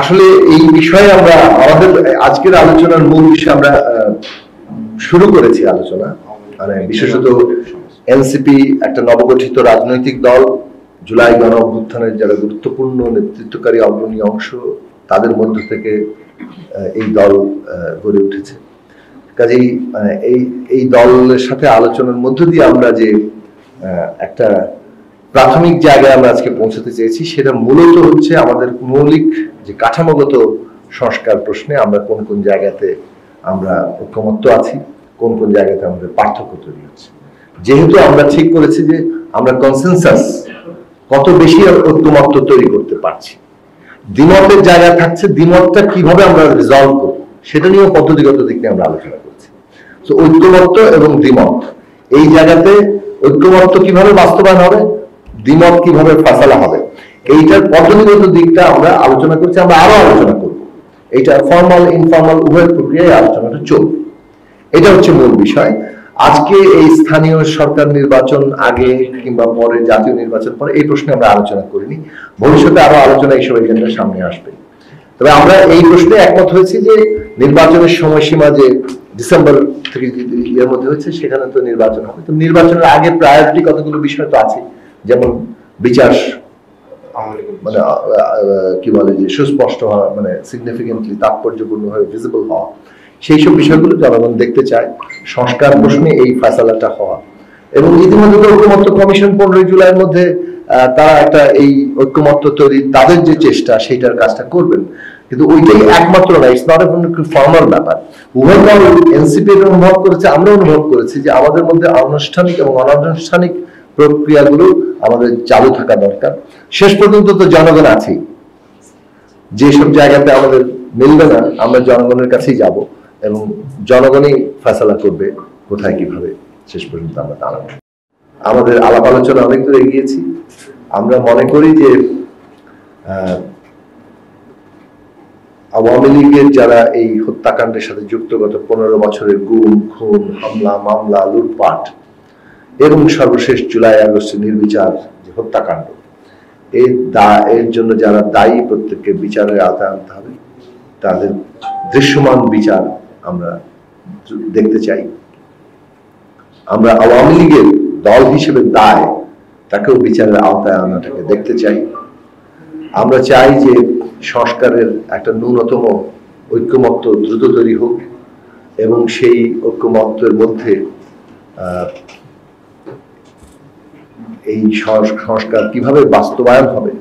আসলে এই বিষয়ে আমরা আমাদের আজকের আলোচনার মূল বিষয় আমরা শুরু করেছি আলোচনা, মানে বিশেষত এনসিপি একটা নবগঠিত রাজনৈতিক দল, জুলাই গণ অভ্যুত্থানের যারা গুরুত্বপূর্ণ নেতৃত্বকারী অগ্রণী অংশ, তাদের মধ্য থেকে এই দল গড়ে উঠেছে। কাজেই এই দলের সাথে আলোচনার মধ্য দিয়ে আমরা যে একটা প্রাথমিক জায়গায় আমরা আজকে পৌঁছাতে চেয়েছি, সেটা মূলত হচ্ছে আমাদের মৌলিক যে কাঠামোগত সংস্কার প্রশ্নে আমরা কোন কোন জায়গাতে আমরা ঐকমত্য আছি, কোন কোন জায়গাতে আমাদের পার্থক্য তৈরি হচ্ছে। যেহেতু আমরা ঠিক করেছি যে আমরা কনসেনসাস কত বেশি ঐকমত্য তৈরি করতে পারছি, দ্বিমতের জায়গা থাকছে, দ্বিমতটা কিভাবে আমরা রিজলভ করব সেটা নিয়েও পদ্ধতিগত দিক নিয়ে আমরা আলোচনা করছি। তো ঐকমত্য এবং দ্বিমত, এই জায়গাতে ঐকমত্য কিভাবে বাস্তবায়ন হবে, দ্বিমত কিভাবে ফাসালা হবে, এইটার পদ্ধতিগত দিকটা আমরা আলোচনা করছি, আমরা আরো আলোচনা করব। এইটা ফর্মাল ইনফর্মাল উভয় প্রক্রিয়ায় আলোচনাটা চলবে, এটা হচ্ছে মূল বিষয়। আজকে এই স্থানীয় সরকার নির্বাচন আগে কিংবা পরে, জাতীয় নির্বাচন পরে, এই প্রশ্নে আমরা আলোচনা করিনি। ভবিষ্যতে আরো আলোচনা এইসব এজেন্ডার সামনে আসবে। তবে আমরা এই প্রশ্নে একমত হয়েছি যে নির্বাচনের সময়সীমা যে ডিসেম্বর থেকে এর মধ্যে হয়েছে, সেখানে তো নির্বাচন হবে। তো নির্বাচনের আগে প্রায়োরিটি কতগুলো বিষয় তো আছে, যেমন বিচার, মানে কি বলে যে সুস্পষ্ট হওয়া, মানে সিগনিফিকেন্টলি তাৎপর্যপূর্ণভাবে ভিজিবল হওয়া, সেই সব বিষয়গুলো জনগণ দেখতে চায়। সংস্কার প্রশ্নে এই ফয়সালাটা হওয়া, এবং ইতিমধ্যে ঐকমত্য কমিশন 15 জুলাইয়ের মধ্যে তারা একটা এই ঐকমত্য তৈরি, তাদের যে চেষ্টা সেইটার কাজটা করবেন। কিন্তু ওইটাই একমাত্র না, ইটস নট এ ফর্মাল ব্যাপার। উভয় দল এনসিপি অনুভব করেছে, আমরা অনুভব করেছি যে আমাদের মধ্যে আনুষ্ঠানিক এবং অনানুষ্ঠানিক প্রক্রিয়াগুলো আমাদের চালু থাকা দরকার। শেষ পর্যন্ত তো জনগণ আছেই, যেসব জায়গাতে আমাদের মিলবে না আমরা জনগণের কাছেই যাব, এবং জনগণই ফয়সালা করবে কোথায় কিভাবে শেষ পর্যন্ত আমরা দাঁড়াবো। আমাদের আলাপ আলোচনা অনেক দূর এগিয়েছি। আমরা মনে করি যে আওয়ামী লীগের যারা এই হত্যাকাণ্ডের সাথে যুক্ত, গত 15 বছরের গুম, খুন, হামলা, মামলা, লুটপাট এবং সর্বশেষ জুলাই আগস্টের নির্বিচার যে হত্যাকাণ্ড, এর জন্য যারা দায়ী প্রত্যেককে বিচারের আওতায় আনতে হবে। তাদের দৃশ্যমান বিচার আমরা দেখতে চাই। আমরা আওয়ামী লীগের দল হিসেবে দায়, তাকেও বিচারের আওতায় আনাটাকে দেখতে চাই। আমরা চাই যে সংস্কারের একটা ন্যূনতম ঐকমত্য দ্রুত তৈরি হোক, এবং সেই ঐকমত্যের মধ্যে এই সংস্কার কিভাবে বাস্তবায়ন হবে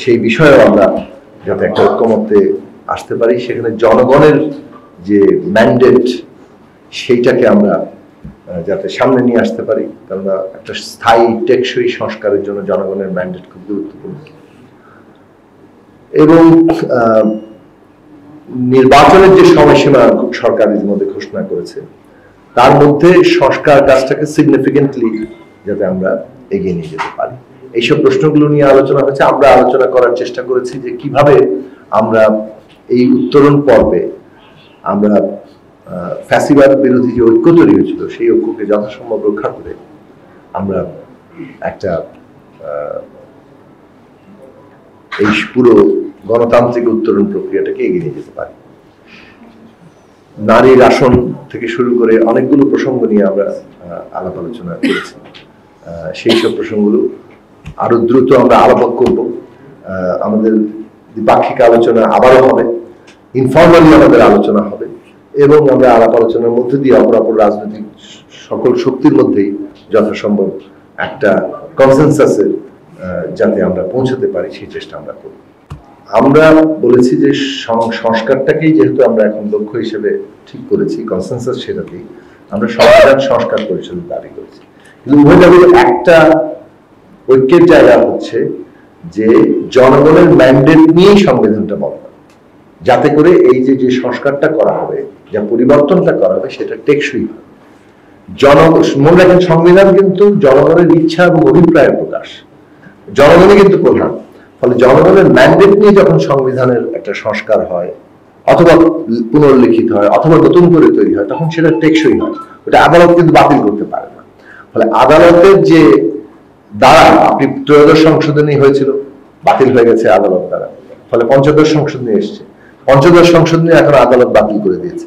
সেই বিষয়েও আমরা যাতে একটা ঐকমত্যে আসতে পারি। সেখানে জনগণের যে ম্যান্ডেট, সেইটাকে আমরা যাতে সামনে নিয়ে আসতে পারি, কারণ একটা স্থায়ী টেকসই সংস্কারের জন্য জনগণের ম্যান্ডেট খুব গুরুত্বপূর্ণ। এবং নির্বাচনের যে সময়সীমা সরকার ইতিমধ্যে ঘোষণা করেছে, তার মধ্যে সংস্কার কাজটাকে সিগনিফিকেন্টলি যাতে আমরা এগিয়ে নিয়ে যেতে পারি, এইসব প্রশ্নগুলো নিয়ে আলোচনা হয়েছে। আমরা আলোচনা করার চেষ্টা করেছি যে কিভাবে আমরা এই উত্তরণ পর্বে আমরা ফ্যাসিবাদ বিরোধী যে ঐক্য তৈরি হয়েছিল, সেই ঐক্যকে যথাসম্ভব রক্ষা করে আমরা একটা এই পুরো গণতান্ত্রিক উত্তরণ প্রক্রিয়াটাকে এগিয়ে নিয়ে যেতে পারি। নারীর আসন থেকে শুরু করে অনেকগুলো প্রসঙ্গ নিয়ে আমরা আলাপ আলোচনা করেছি। সেই সব প্রসঙ্গগুলো আরো দ্রুত আমরা আলোচনা করব। আমাদের দ্বিপাক্ষিক আলোচনা আবারও হবে, ইনফর্মালি আমাদের আলোচনা হবে, এবং আমরা আলাপ আলোচনার মধ্যে দিয়ে অপরাপর রাজনৈতিক সকল শক্তির মধ্যেই যথাসম্ভব একটা কনসেনসাসে যাতে আমরা পৌঁছাতে পারি সেই চেষ্টা আমরা করব। আমরা বলেছি যে সংস্কারটাকেই যেহেতু আমরা এখন লক্ষ্য হিসেবে ঠিক করেছি, কনসেনসাস সেটাতেই আমরা সংবিধান সংস্কার পরিষদের দাবি করেছি। কিন্তু উভয় দাবির একটা ঐক্যের জায়গা হচ্ছে যে জনগণের ম্যান্ডেট নিয়েই সংবিধানটা বদলাবে, যাতে করে এই যে সংস্কারটা করা হবে, যা পরিবর্তনটা করা হবে, সেটা টেকসই হবে। মনে রাখেন, সংবিধান কিন্তু জনগণের ইচ্ছা এবং অভিপ্রায়ের প্রকাশ, জনগণই কিন্তু প্রধান। ফলে জনগণের ম্যান্ডেট নিয়ে যখন সংবিধানের একটা সংস্কার হয়, অথবা পুনর্লিখিত হয়, অথবা নতুন করে তৈরি হয়, তখন সেটা টেকসই হয়। ওটা আদালত কিন্তু বাতিল করতে পারে না। ফলে আদালতের যে দ্বারা, আপনি ত্রয়োদশ সংশোধনী হয়েছিল, বাতিল হয়ে গেছে আদালত দ্বারা, ফলে পঞ্চদশ সংশোধনী নিয়ে এসছে, পঞ্চদশ সংশোধনী এখন আদালত বাতিল করে দিয়েছে।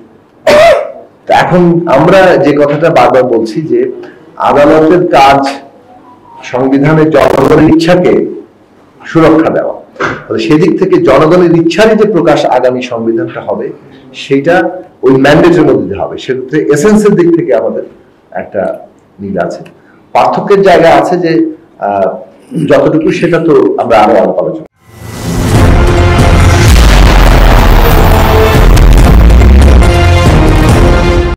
এখন আমরা যে কথাটা বারবার বলছি যে আদালতের কাজ সংবিধানের জনগণের ইচ্ছাকে সুরক্ষা দেওয়া, তাহলে সেদিক থেকে জনগণের ইচ্ছারই যে প্রকাশ আগামী সংবিধানটা হবে সেটা ওই ম্যান্ডেটের মধ্যে হবে, সেক্ষেত্রে এসেন্সের দিক থেকে আমাদের একটা মিল আছে। পার্থক্যের জায়গা আছে যে যতটুকু সেটা তো আমরা আরো আলোচনা